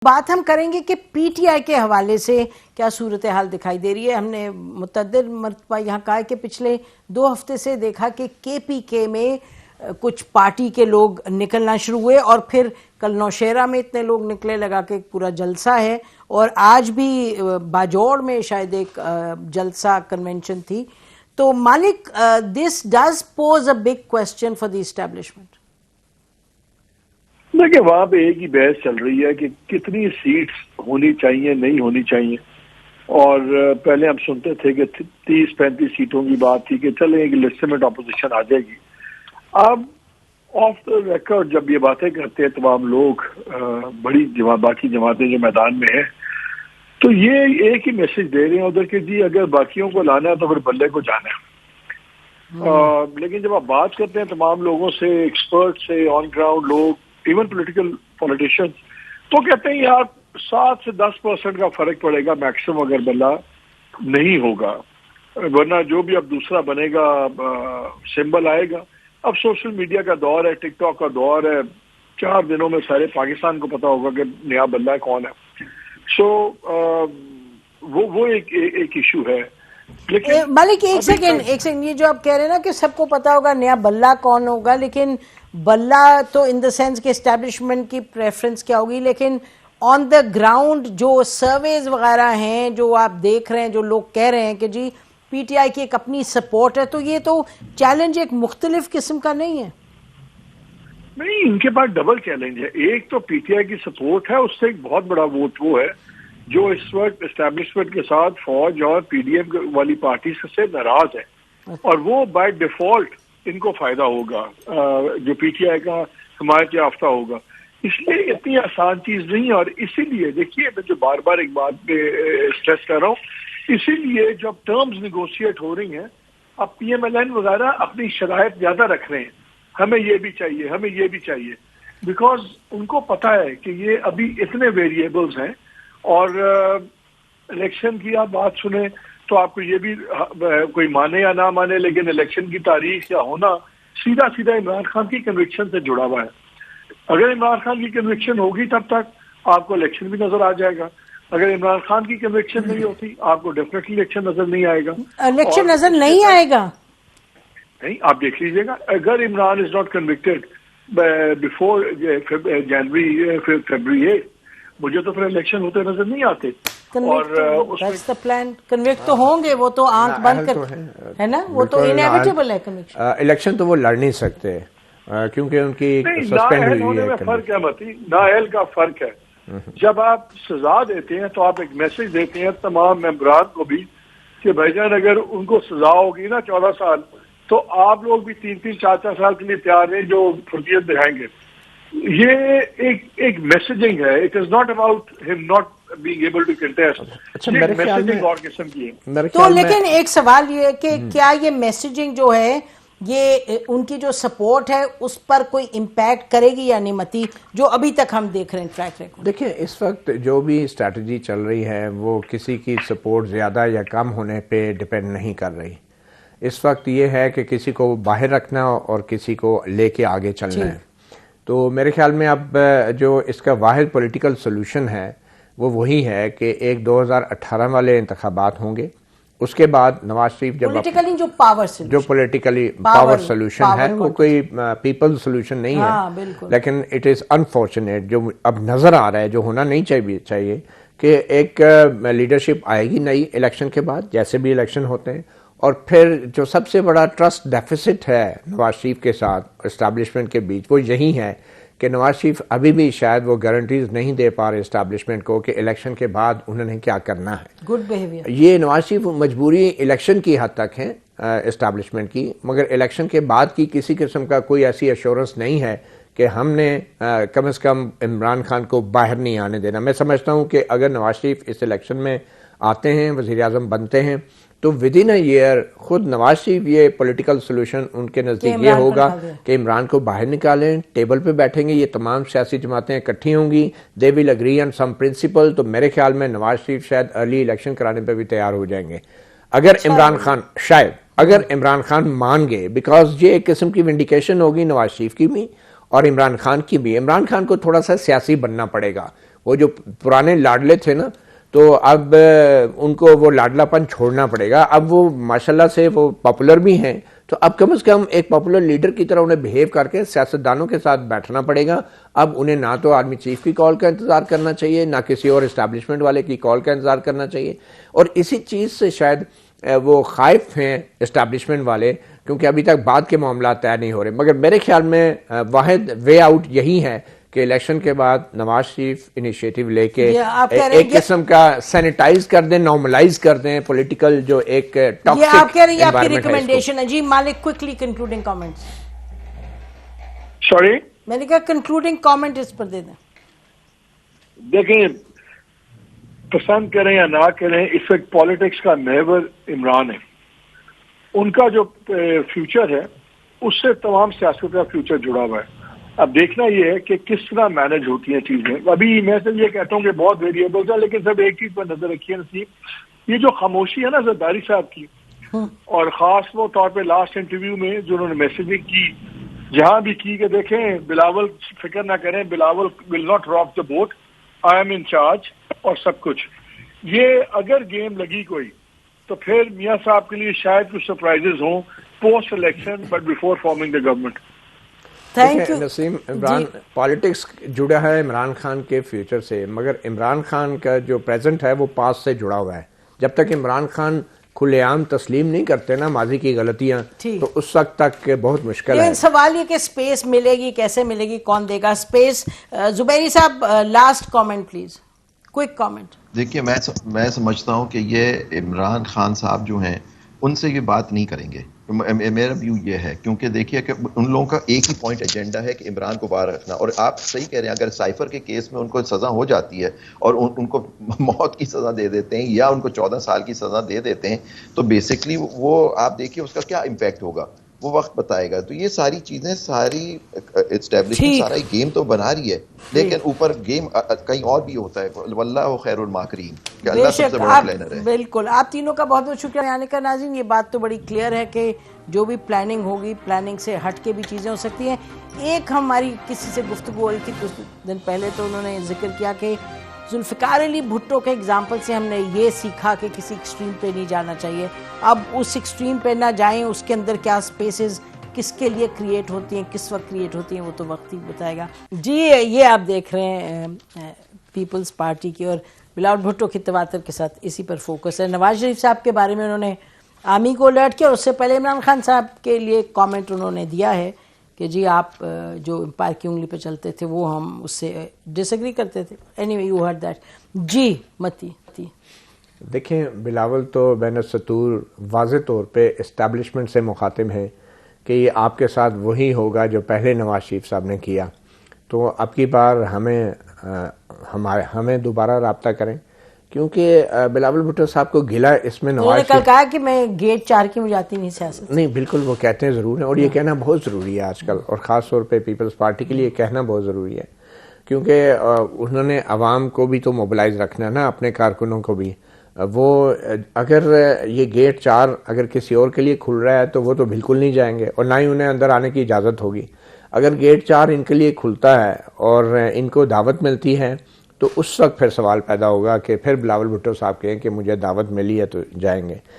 बात हम करेंगे कि पीटीआई के हवाले से क्या सूरत हाल दिखाई दे रही है। हमने मुतअद्दिद मरतबा यहाँ कहा कि पिछले 2 हफ्ते से देखा कि केपीके में कुछ पार्टी के लोग निकलना शुरू हुए और फिर कल नौशेरा में इतने लोग निकले, लगा के पूरा जलसा है। और आज भी बाजौड़ में शायद एक जलसा कन्वेंशन थी। तो मालिक, this does pose a big question for the establishment. देखिए, वहां पे एक ही बहस चल रही है कि कितनी सीट्स होनी चाहिए, नहीं होनी चाहिए। और पहले हम सुनते थे कि 30-35 सीटों की बात थी कि चले एक लिस्टमेंट ऑपोजिशन आ जाएगी। अब ऑफ द रिकॉर्ड जब ये बातें करते हैं तमाम लोग, बड़ी बाकी जमातें जो मैदान में है, तो ये एक ही मैसेज दे रहे हैं उधर के जी अगर बाकियों को लाना है तो फिर बल्ले को जाना है। लेकिन जब आप बात करते हैं तमाम लोगों से, एक्सपर्ट से, ऑन ग्राउंड लोग, इवन पॉलिटिकल पॉलिटिशियंस, तो कहते हैं यार 7 से 10% का फर्क पड़ेगा मैक्सिमम अगर बल्ला नहीं होगा, वरना जो भी अब दूसरा बनेगा सिंबल आएगा। अब सोशल मीडिया का दौर है, टिकटॉक का दौर है, 4 दिनों में सारे पाकिस्तान को पता होगा कि नया बल्ला कौन है। सो वो एक इशू है। लेकिन मालिक एक सेकंड, ये जो आप कह रहे हैं ना कि सबको पता होगा नया बल्ला कौन होगा, लेकिन बल्ला तो इन द सेंस के एस्टैब्लिशमेंट की प्रेफरेंस क्या होगी, लेकिन ऑन द ग्राउंड जो सर्वेज वगैरह हैं, जो आप देख रहे हैं, जो लोग कह रहे हैं कि जी पीटीआई की एक अपनी सपोर्ट है, तो ये तो चैलेंज एक मुख्तलिफ किस्म का नहीं है। नहीं, इनके पास डबल चैलेंज है। एक तो पीटीआई की सपोर्ट है, उससे एक बहुत बड़ा वोट वो है जो इस वक्त एस्टैब्लिशमेंट के साथ फौज और पीडीएम वाली पार्टी से नाराज है, और वो बाय डिफॉल्ट इनको फायदा होगा, जो पीटीआई का हिमायत याफ्ता होगा। इसलिए इतनी आसान चीज नहीं है। और इसीलिए देखिए, मैं जो बार बार एक बात पे स्ट्रेस कर रहा हूँ, इसीलिए जब टर्म्स निगोशिएट हो रही हैं, अब पीएमएलएन वगैरह अपनी शराइत ज्यादा रख रहे हैं, हमें ये भी चाहिए, हमें ये भी चाहिए, बिकॉज उनको पता है कि ये अभी इतने वेरिएबल्स हैं। और इलेक्शन की आप बात सुने तो आपको ये भी कोई माने या ना माने, लेकिन इलेक्शन की तारीख या होना सीधा सीधा इमरान खान की कन्विक्शन से जुड़ा हुआ है। अगर इमरान खान की कन्विक्शन होगी तब तक आपको इलेक्शन भी नजर आ जाएगा। अगर इमरान खान की कन्विक्शन नहीं होती आपको डेफिनेटली इलेक्शन नजर नहीं आएगा। इलेक्शन नजर नहीं आएगा? नहीं, आप देख लीजिएगा, अगर Imran is not convicted before January February 8, मुझे तो फिर इलेक्शन होते नजर नहीं आते। और प्लान कन्विक्ट तो होंगे, वो तो आंख बंद कर है ना, वो तो इनएविटेबल है कन्विक्शन। इलेक्शन तो वो लड़ नहीं सकते क्योंकि उनकी सस्पेंड हुई है। फर्क है मती, नाअहल का फर्क है। जब आप सजा देते हैं तो आप एक मैसेज देते हैं तमाम मेंबरान को भी कि भाईजान अगर उनको सजा होगी ना 14 साल, तो आप लोग भी 3-3, 4-4 साल के लिए तैयार हैं जो फुर्तियत दिखाएंगे। ये एक मैसेजिंग है। It is not about him not being able to contest. अच्छा, मेरे ख्याल में और किस्म की है। तो लेकिन एक सवाल ये है कि क्या ये मैसेजिंग जो है ये उनकी जो सपोर्ट है उस पर कोई इम्पैक्ट करेगी या नहीं मती, जो अभी तक हम देख रहे हैं ट्रैक रिकॉर्ड? देखिए, इस वक्त जो भी स्ट्रैटेजी चल रही है वो किसी की सपोर्ट ज़्यादा या कम होने पे डिपेंड नहीं कर रही। इस वक्त ये है कि किसी को बाहर रखना और किसी को लेके आगे चलना है। तो मेरे ख्याल में अब जो इसका वाहिद पॉलिटिकल सोल्यूशन है वो वही है कि एक 2018 वाले इंतखाबात होंगे, उसके बाद नवाज शरीफ जब पॉलिटिकली जो पॉलिटिकली पावर सोल्यूशन है वो कोई पीपल सोल्यूशन नहीं है। लेकिन इट इज़ अनफॉर्चुनेट, जो अब नज़र आ रहा है, जो होना नहीं चाहिए कि एक लीडरशिप आएगी नई इलेक्शन के बाद, जैसे भी इलेक्शन होते हैं। और फिर जो सबसे बड़ा ट्रस्ट डेफिसिट है नवाज शरीफ के साथ एस्टैब्लिशमेंट के बीच, वो यही है कि नवाज शरीफ अभी भी शायद वो गारंटीज नहीं दे पा रहे एस्टैब्लिशमेंट को कि इलेक्शन के बाद उन्होंने क्या करना है। गुड बिहेवियर, ये नवाज शरीफ मजबूरी इलेक्शन की हद तक है एस्टैब्लिशमेंट की, मगर इलेक्शन के बाद की किसी किस्म का कोई ऐसी एश्योरेंस नहीं है कि हमने कम से कम इमरान खान को बाहर नहीं आने देना। मैं समझता हूँ कि अगर नवाज शरीफ इस इलेक्शन में आते हैं, वज़ीर आज़म बनते हैं, तो विद इन अ ईयर खुद नवाज शरीफ ये पॉलिटिकल सोल्यूशन उनके नज़दीक ये होगा कि इमरान को बाहर निकालें, टेबल पे बैठेंगे, ये तमाम सियासी जमातें इकट्ठी होंगी, they will agree on some principle. तो मेरे ख्याल में नवाज शरीफ शायद अर्ली इलेक्शन कराने पे भी तैयार हो जाएंगे अगर इमरान खान अगर इमरान खान मान गए, बिकॉज ये एक किस्म की विंडिकेशन होगी नवाज शरीफ की भी और इमरान खान की भी। इमरान खान को थोड़ा सा सियासी बनना पड़ेगा, वो जो पुराने लाडले थे ना, तो अब उनको वो लाडलापन छोड़ना पड़ेगा। अब वो माशाल्लाह से वो पॉपुलर भी हैं, तो अब कम से कम एक पॉपुलर लीडर की तरह उन्हें बिहेव करके सियासतदानों के साथ बैठना पड़ेगा। अब उन्हें ना तो आर्मी चीफ की कॉल का इंतजार करना चाहिए, ना किसी और इस्टेब्लिशमेंट वाले की कॉल का इंतजार करना चाहिए। और इसी चीज़ से शायद वो खाइफ हैं इस्टेब्लिशमेंट वाले, क्योंकि अभी तक बाद के मामला तय नहीं हो रहे। मगर मेरे ख्याल में वाहिद वे आउट यही है कि इलेक्शन के बाद नवाज शरीफ इनिशिएटिव लेके एक किस्म का सैनिटाइज कर दें, नॉर्मलाइज कर दें पॉलिटिकल जो एक टॉक्सिक। ये आप कह रही हैं, आपकी रिकमेंडेशन है जी। मालिक, क्विकली कंक्लूडिंग कमेंट्स। सॉरी, मैंने कहा कंक्लूडिंग कमेंट इस पर दे दें। देखें, पसंद करें या ना करें, इस वक्त पॉलिटिक्स का महवर इमरान है। उनका जो फ्यूचर है उससे तमाम सियासत का फ्यूचर जुड़ा हुआ है। अब देखना यह है कि किस तरह मैनेज होती हैं चीजें। अभी मैं तो ये कहता हूँ कि बहुत वेरिएबल्स है, लेकिन सब एक चीज पर नजर रखिए नसीब, ये जो खामोशी है ना जरदारी साहब की, और खास वो तौर पे लास्ट इंटरव्यू में जो उन्होंने मैसेजिंग की, जहां भी की कि देखें बिलावल फिक्र ना करें, Bilawal will not rock the boat, I am in charge और सब कुछ, ये अगर गेम लगी कोई तो फिर मियां साहब के लिए शायद कुछ सरप्राइजेस हों post election, but before forming the government. Thank you Naseem. Imran politics जुड़ा है इमरान खान के फ्यूचर से, मगर इमरान खान का जो प्रेजेंट है वो पास्ट से जुड़ा हुआ है। जब तक इमरान खान खुलेआम तस्लीम नहीं करते ना माजी की गलतियां, तो उस वक्त तक बहुत मुश्किल है। सवाल ये कि स्पेस मिलेगी, कैसे मिलेगी, कौन देगा स्पेस? जुबैरी साहब, last comment please, quick comment. देखिए, मैं समझता हूं कि ये इमरान खान साहब जो हैं उनसे ये बात नहीं करेंगे। मेरा व्यू ये है, क्योंकि देखिए कि उन लोगों का एक ही पॉइंट एजेंडा है कि इमरान को बाहर रखना। और आप सही कह रहे हैं, अगर साइफर के केस में उनको सजा हो जाती है और उनको मौत की सजा दे देते हैं या उनको 14 साल की सजा दे देते हैं, तो बेसिकली वो आप देखिए उसका क्या इम्पैक्ट होगा, वो वक्त बताएगा। तो ये सारी चीजें, सारी एस्टेब्लिशमेंट, सारा गेम तो बना रही है, लेकिन ऊपर गेम कहीं और भी होता है। वल्लाहु खैरुल माकरीन, कि अल्लाह सबसे बड़ा प्लानर है। बिल्कुल, आप तीनों का बहुत बहुत शुक्रिया आने का। नाज़रीन, ये बात तो बड़ी क्लियर है कि जो भी प्लानिंग होगी, प्लानिंग से हट के भी चीज़ें हो सकती हैं। एक हमारी किसी से गुफ्तगू हो रही थी कुछ दिन पहले, तो उन्होंने जिक्र किया कि जुल्फ़िकार अली भुट्टो के एग्जाम्पल से हमने ये सीखा कि किसी एक्सट्रीम पे नहीं जाना चाहिए। अब उस एक्सट्रीम पे ना जाएं, उसके अंदर क्या स्पेसेस किसके लिए क्रिएट होती हैं, किस वक्त क्रिएट होती हैं, वो तो वक्त ही बताएगा। जी, ये आप देख रहे हैं पीपल्स पार्टी की, और बिलावल भुट्टो की तवातर के साथ इसी पर फोकस है। नवाज शरीफ साहब के बारे में उन्होंने आर्मी को अलर्ट किया, उससे पहले इमरान खान साहब के लिए कमेंट उन्होंने दिया है कि जी आप जो एम्पायर की उंगली पे चलते थे वो हम उससे डिसएग्री करते थे। Anyway, you heard that. जी मती। देखें, बिलावल तो बैन सतूर वाज़े तौर पे इस्टेब्लिशमेंट से मुखातिब है कि ये आपके साथ वही होगा जो पहले नवाज शरीफ साहब ने किया। तो अब की बार हमें दोबारा रब्ता करें, क्योंकि बिलावल भुट्टो साहब को गिला इसमें नवाज कल कहा कि मैं गेट 4 की मुझे आती नहीं सियासत। नहीं, बिल्कुल वो कहते हैं ज़रूर है, और ये कहना बहुत ज़रूरी है आजकल, और ख़ास तौर पे पीपल्स पार्टी के लिए कहना बहुत ज़रूरी है, क्योंकि उन्होंने आवाम को भी तो मोबिलाइज रखना है ना, अपने कारकुनों को भी। वो अगर ये गेट 4 अगर किसी और के लिए खुल रहा है तो वो तो बिल्कुल नहीं जाएंगे, और ना ही उन्हें अंदर आने की इजाज़त होगी। अगर गेट 4 इनके लिए खुलता है और इनको दावत मिलती है, तो उस वक्त फिर सवाल पैदा होगा कि फिर बिलावल भुट्टो साहब कहें कि मुझे दावत मिली है तो जाएंगे।